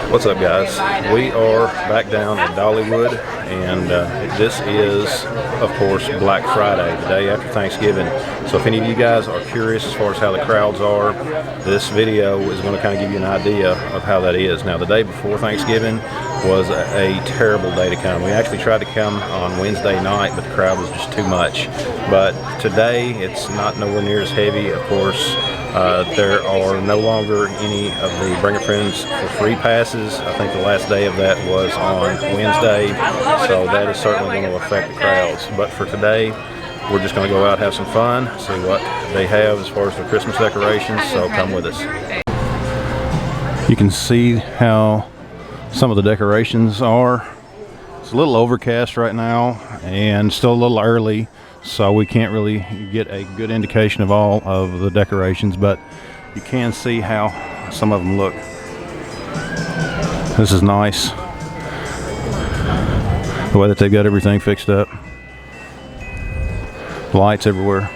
What's up, guys? We are back down at Dollywood, and this is, of course, Black Friday, the day after Thanksgiving. So if any of you guys are curious as far as how the crowds are, this video is going to kind of give you an idea of how that is. Now, the day before Thanksgiving was a terrible day to come. We actually tried to come on Wednesday night, but the crowd was just too much. But today, it's not nowhere near as heavy, of course. There are no longer any of the Bring a Friends for free passes. I think the last day of that was on Wednesday, so that is certainly going to affect the crowds. But for today, we're just going to go out, have some fun, see what they have as far as the Christmas decorations, so come with us. You can see how some of the decorations are. It's a little overcast right now and still a little early, so we can't really get a good indication of all of the decorations, but you can see how some of them look. This is nice, the way that they've got everything fixed up. Lights everywhere.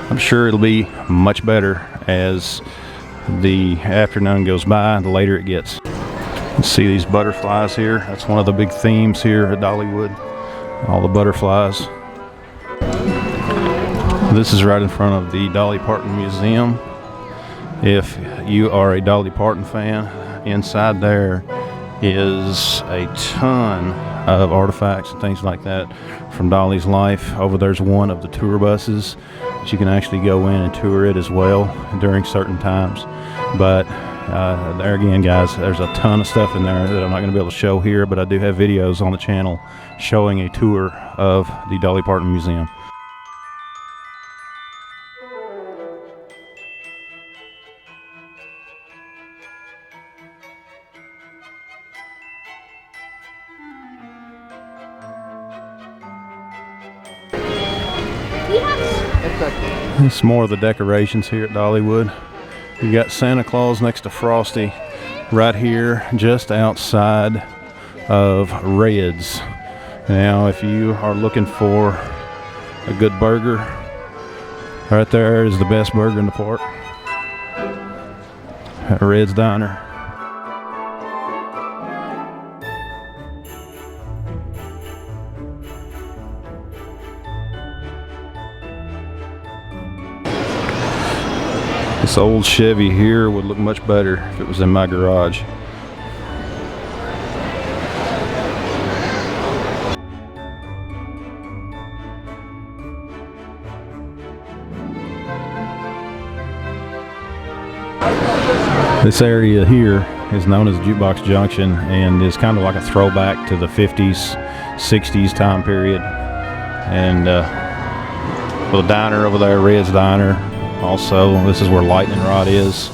I'm sure it'll be much better as the afternoon goes by, the later it gets. You see these butterflies here. That's one of the big themes here at Dollywood, all the butterflies. This is right in front of the Dolly Parton Museum. If you are a Dolly Parton fan, inside there is a ton of artifacts and things like that from Dolly's life. Over there's one of the tour buses that you can actually go in and tour it as well during certain times. But there again, guys, there's a ton of stuff in there that I'm not going to be able to show here, but I do have videos on the channel showing a tour of the Dolly Parton Museum. It's more of the decorations here at Dollywood. You got Santa Claus next to Frosty right here just outside of Red's. Now if you are looking for a good burger, right there is the best burger in the park at Red's Diner. This old Chevy here would look much better if it was in my garage. This area here is known as Jukebox Junction and is kind of like a throwback to the 50s, 60s time period. And little diner over there, Red's Diner. Also, this is where Lightning Rod is.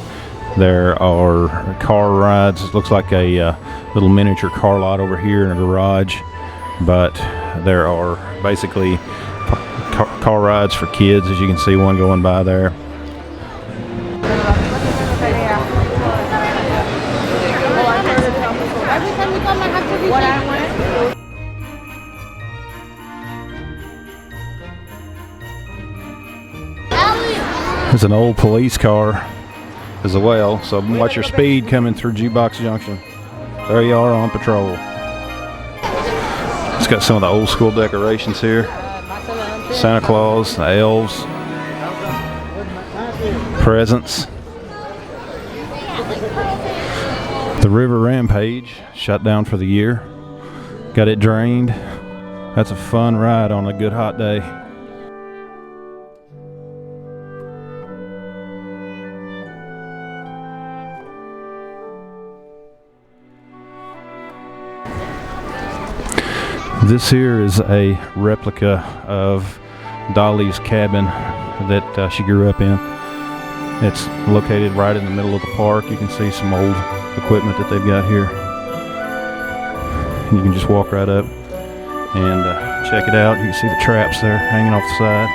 There are car rides. It looks like a little miniature car lot over here in a garage. But there are basically car rides for kids, as you can see one going by there. There's an old police car as well, so watch your speed coming through Jukebox Junction. There you are on patrol. It's got some of the old school decorations here. Santa Claus, the elves, presents. The River Rampage shut down for the year. Got it drained. That's a fun ride on a good hot day. This here is a replica of Dolly's cabin that she grew up in. It's located right in the middle of the park. You can see some old equipment that they've got here. You can just walk right up and check it out. You can see the traps there hanging off the side.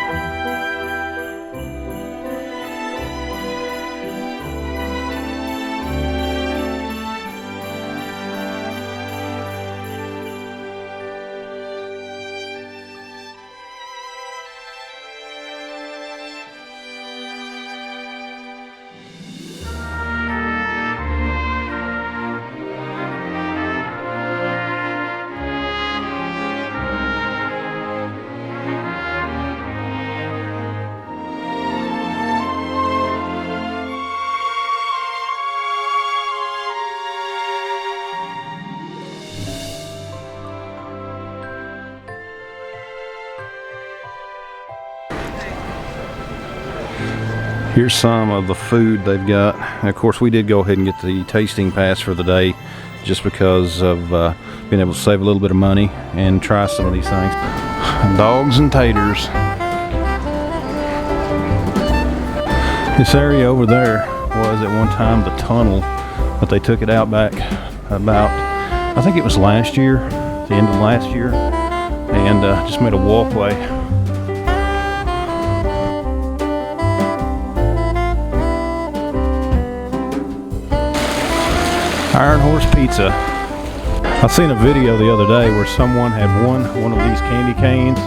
Here's some of the food they've got. And of course, we did go ahead and get the tasting pass for the day just because of being able to save a little bit of money and try some of these things. Dogs and taters. This area over there was at one time the tunnel, but they took it out back about, I think it was last year, the end of last year, and just made a walkway. Iron Horse Pizza. I seen a video the other day where someone had won one of these candy canes,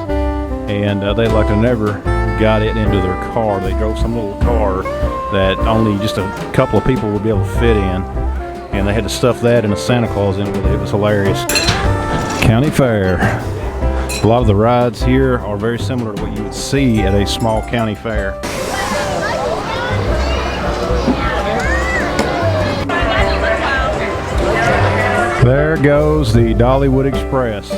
and they like to never got it into their car. They drove some little car that only just a couple of people would be able to fit in, and they had to stuff that in a Santa Claus in with it. It was hilarious. County Fair. A lot of the rides here are very similar to what you would see at a small county fair. There goes the Dollywood Express.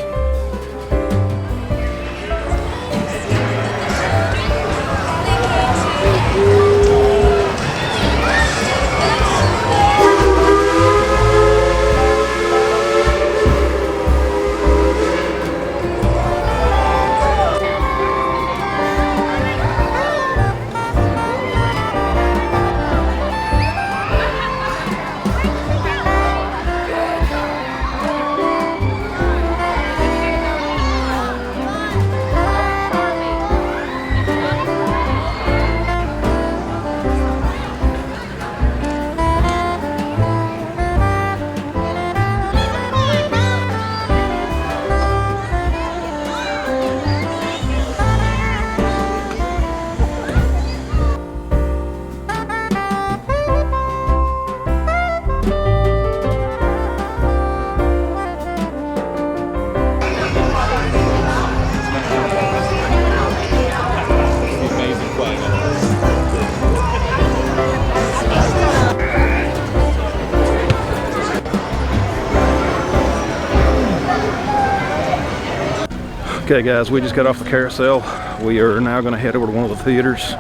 Okay guys, we just got off the carousel. We are now going to head over to one of the theaters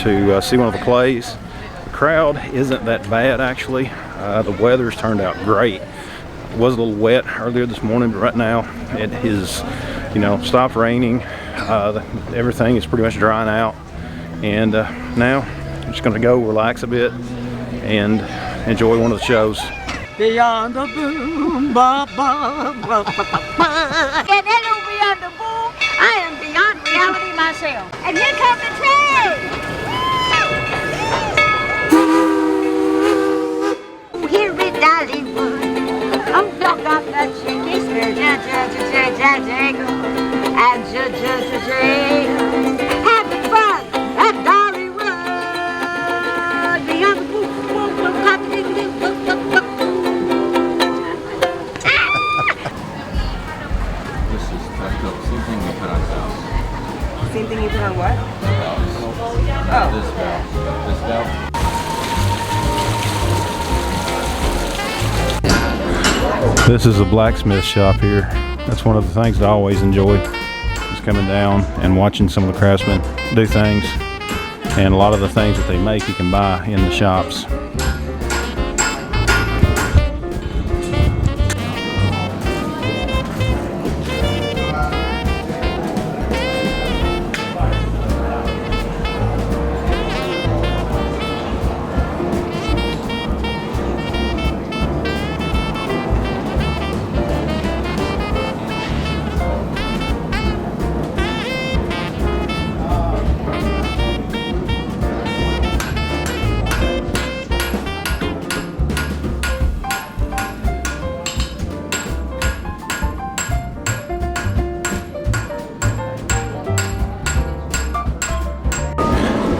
to see one of the plays. The crowd isn't that bad actually. The weather's turned out great. It was a little wet earlier this morning, but right now it is, stopped raining. Everything is pretty much drying out. And now I'm just going to go relax a bit and enjoy one of the shows. Beyond the boom, ba ba ba ba ba. And hello beyond the boom, I am beyond reality myself. And here comes the train. Here is Dollywood. Oh, dog off the chicken, and having fun at Dollywood. Beyond the boom, boom, boom, Same thing you put on what? Oh. This valve. This is a blacksmith shop here. That's one of the things I always enjoy, is coming down and watching some of the craftsmen do things. And a lot of the things that they make you can buy in the shops.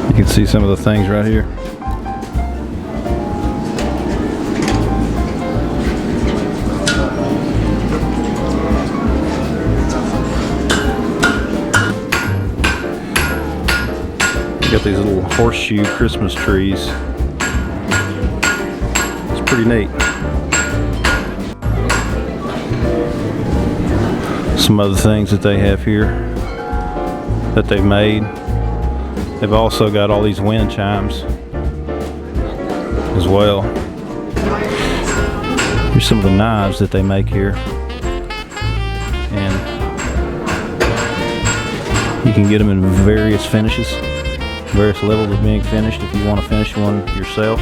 You can see some of the things right here. You got these little horseshoe Christmas trees. It's pretty neat. Some other things that they have here that they've made. They've also got all these wind chimes as well. Here's some of the knives that they make here. And you can get them in various finishes, various levels of being finished if you want to finish one yourself.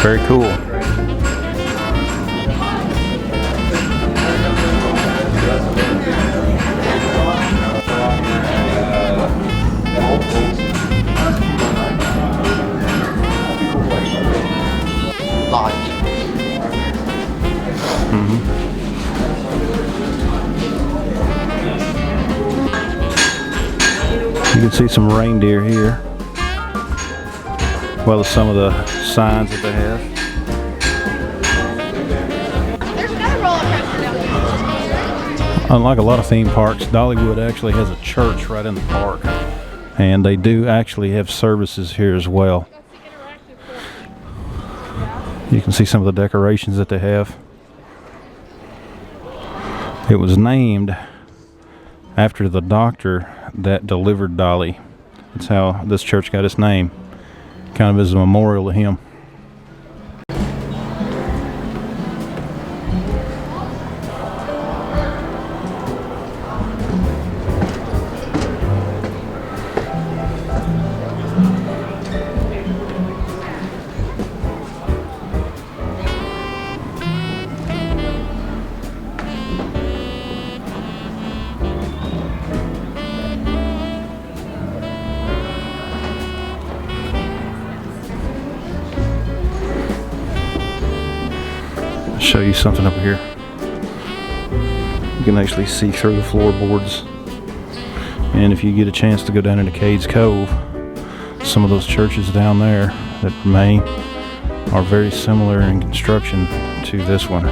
Very cool. You can see some reindeer here, well as some of the signs that they have. There's another roller coaster down there. Unlike a lot of theme parks, Dollywood actually has a church right in the park, and they do actually have services here as well. You can see some of the decorations that they have. It was named after the doctor that delivered Dolly. That's how this church got its name, kind of as a memorial to him. Show you something up here. You can actually see through the floorboards, and if you get a chance to go down into Cades Cove, some of those churches down there that remain are very similar in construction to this one.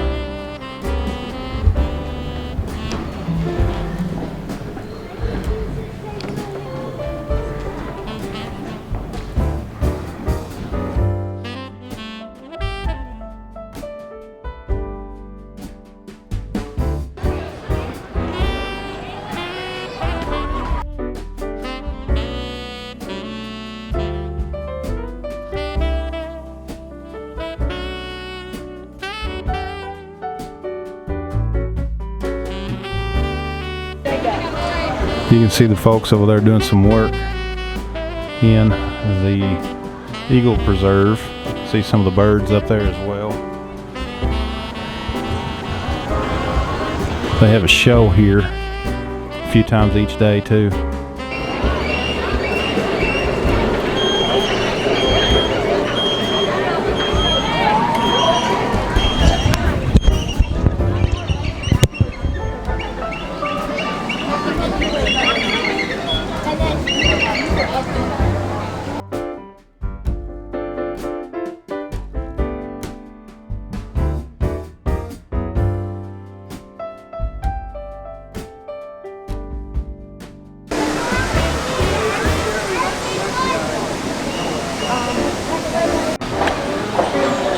You can see the folks over there doing some work in the Eagle Preserve. See some of the birds up there as well. They have a show here a few times each day too.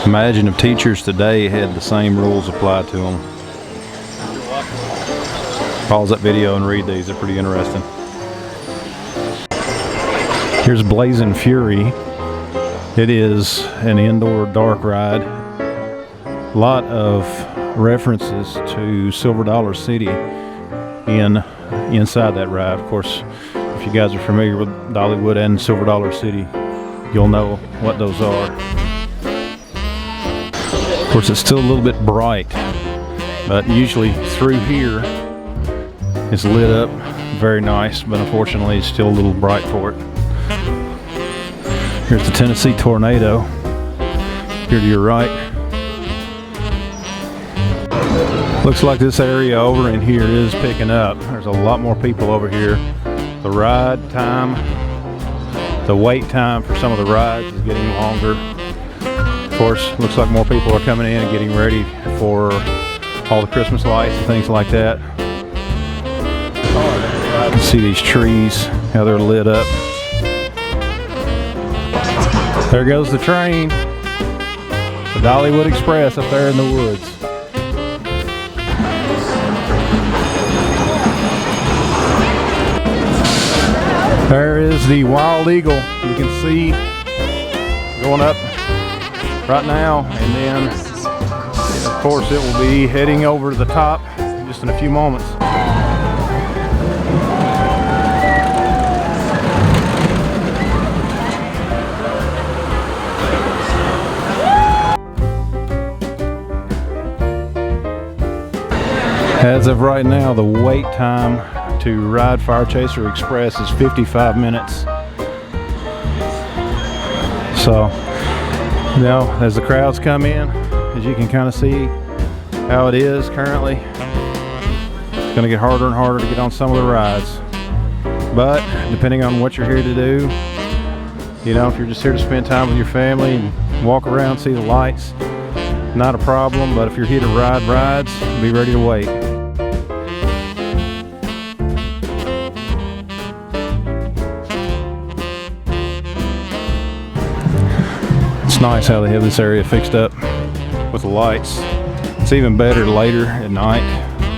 Imagine if teachers today had the same rules applied to them. Pause that video and read these, they're pretty interesting. Here's Blazing Fury. It is an indoor dark ride. A lot of references to Silver Dollar City inside that ride. Of course, if you guys are familiar with Dollywood and Silver Dollar City, you'll know what those are. Of course, it's still a little bit bright, but usually through here it's lit up very nice, but unfortunately it's still a little bright for it. Here's the Tennessee Tornado here to your right. Looks like this area over in here is picking up. There's a lot more people over here. The ride time, the wait time for some of the rides is getting longer. Of course, looks like more people are coming in and getting ready for all the Christmas lights and things like that. You can see these trees, how they're lit up. There goes the train, the Dollywood Express up there in the woods. There is the Wild Eagle. You can see going up right now, and then of course it will be heading over to the top just in a few moments. As of right now, the wait time to ride Fire Chaser Express is 55 minutes. So, you know, as the crowds come in, as you can kind of see how it is currently, it's going to get harder and harder to get on some of the rides. But depending on what you're here to do, you know, if you're just here to spend time with your family and walk around, see the lights, not a problem. But if you're here to ride rides, be ready to wait. It's nice how they have this area fixed up with the lights. It's even better later at night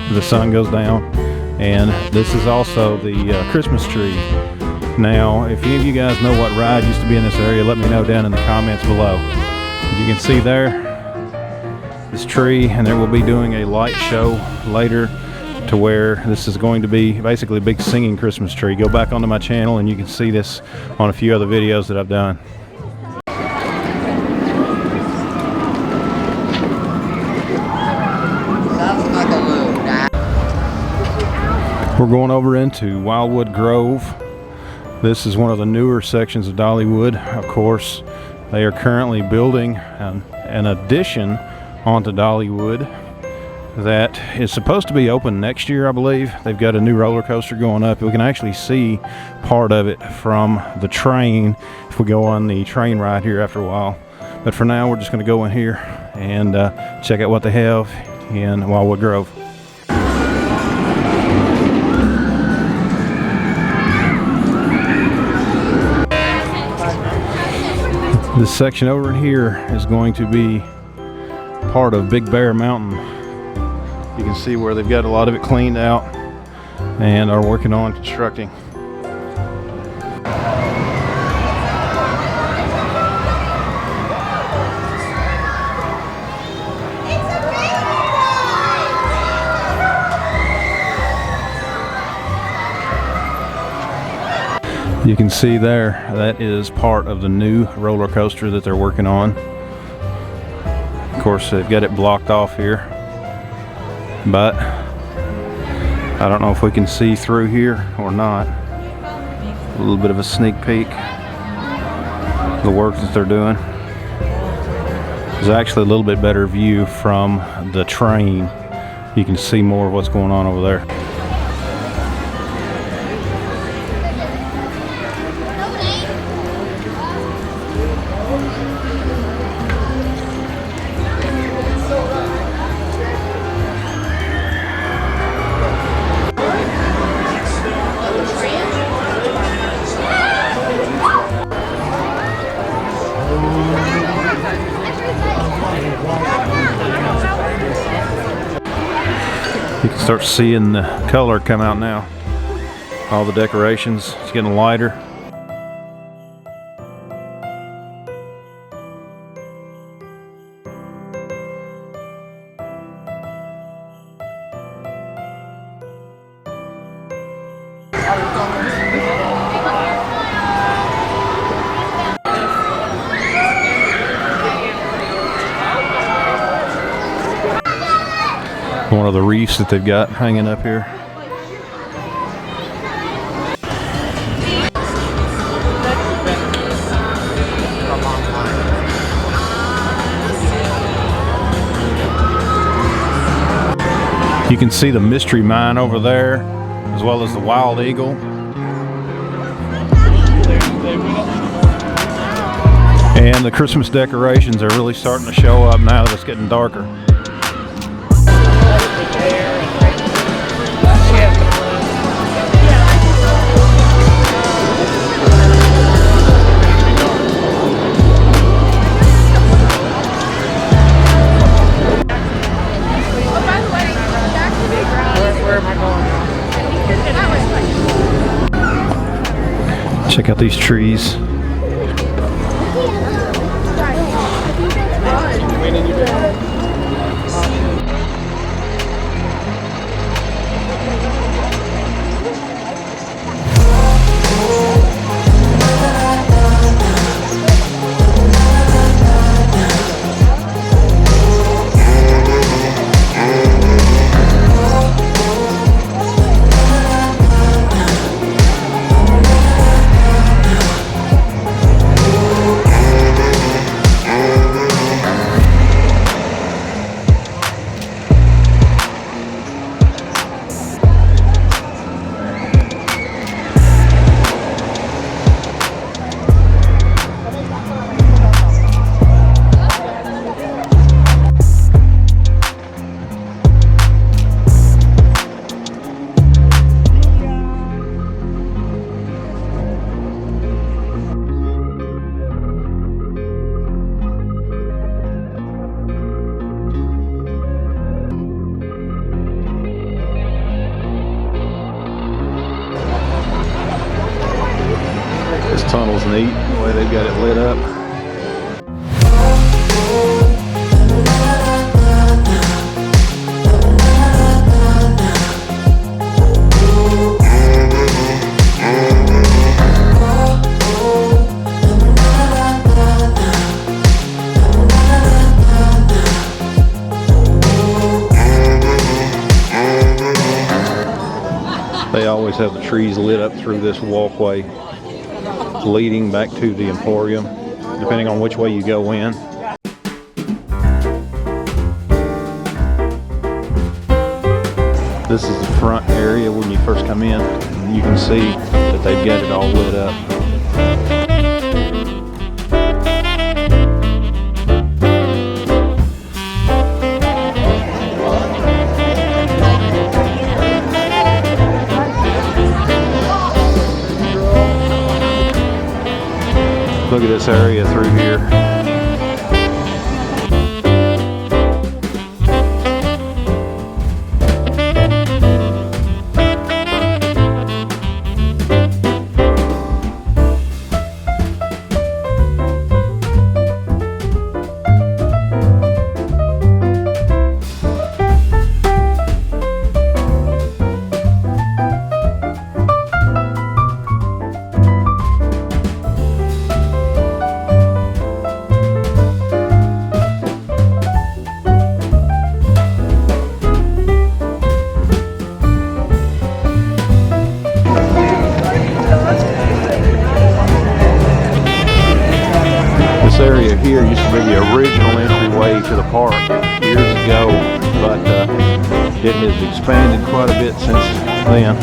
as the sun goes down. And this is also the Christmas tree. Now, if any of you guys know what ride used to be in this area, let me know down in the comments below. As you can see there, this tree, and there will be doing a light show later to where this is going to be basically a big singing Christmas tree. Go back onto my channel and you can see this on a few other videos that I've done. We're going over into Wildwood Grove. This is one of the newer sections of Dollywood. Of course, they are currently building an addition onto Dollywood that is supposed to be open next year, I believe. They've got a new roller coaster going up. We can actually see part of it from the train if we go on the train ride here after a while. But for now, we're just going to go in here and check out what they have in Wildwood Grove. This section over here is going to be part of Big Bear Mountain. You can see where they've got a lot of it cleaned out and are working on constructing. You can see there, that is part of the new roller coaster that they're working on. Of course, they've got it blocked off here, but I don't know if we can see through here or not. A little bit of a sneak peek of the work that they're doing. There's actually a little bit better view from the train. You can see more of what's going on over there. You can start seeing the color come out now. All the decorations, it's getting lighter. One of the reefs that they've got hanging up here. You can see the Mystery Mine over there, as well as the Wild Eagle. And the Christmas decorations are really starting to show up now that it's getting darker. Check out these trees. This tunnel's neat, the way they've got it lit up. They always have the trees lit up through this walkway leading back to the Emporium, depending on which way you go in. This is the front area when you first come in. You can see that they've got it all lit up. Look at this area through here. This area here used to be the original entryway to the park years ago, but it has expanded quite a bit since then.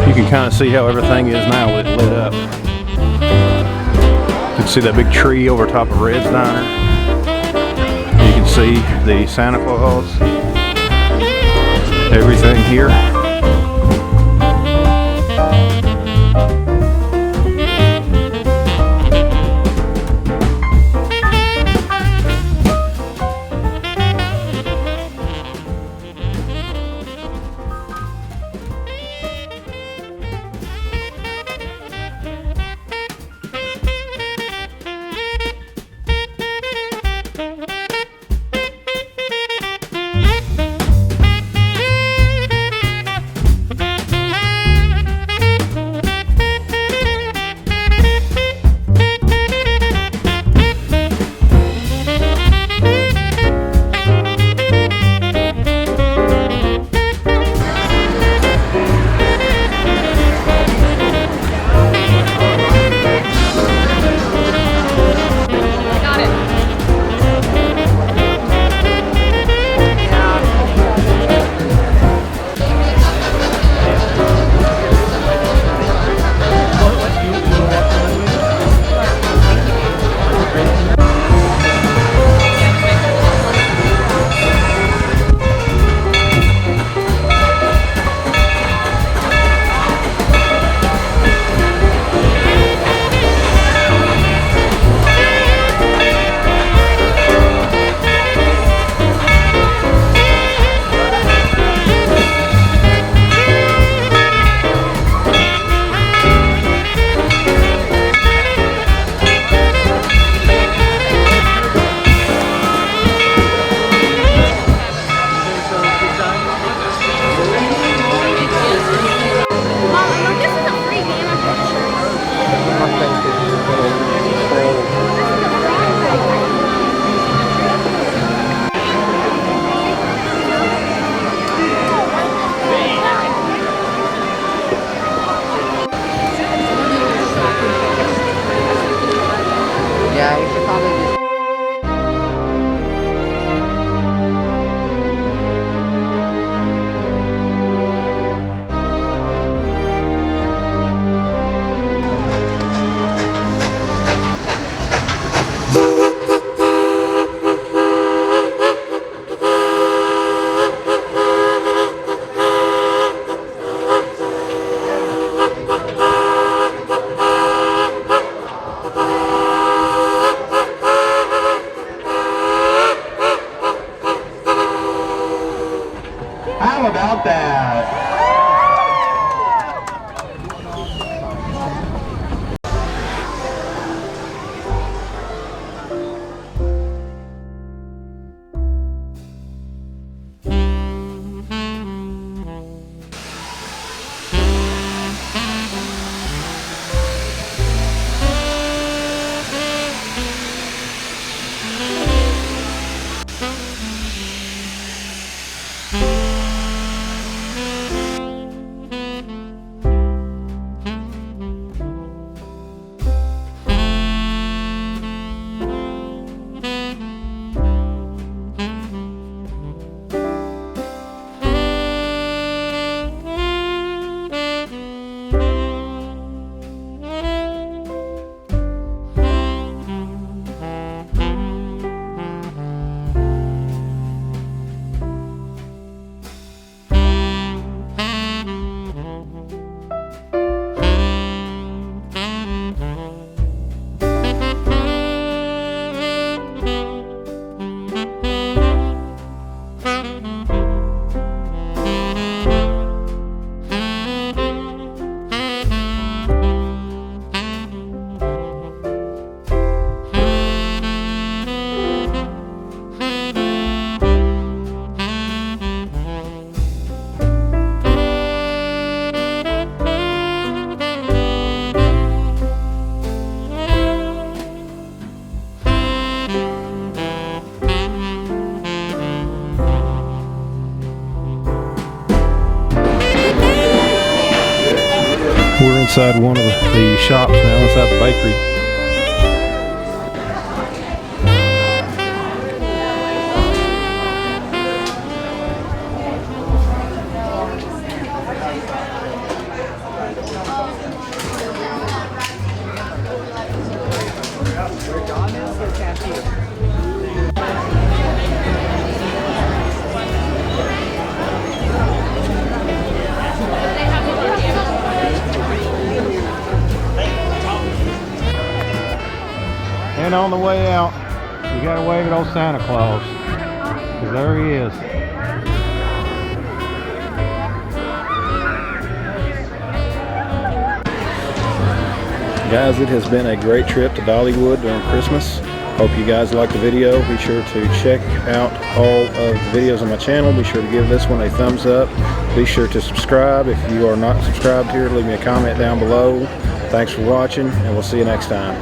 You can kind of see how everything is now lit up. You can see that big tree over top of Red's Diner. You can see the Santa Claus. Everything here. How about that? We're inside one of the shops now, inside the bakery. And on the way out, you gotta wave at old Santa Claus, 'cause there he is. Guys, it has been a great trip to Dollywood during Christmas. Hope you guys liked the video. Be sure to check out all of the videos on my channel. Be sure to give this one a thumbs up. Be sure to subscribe. If you are not subscribed here, leave me a comment down below. Thanks for watching, and we'll see you next time.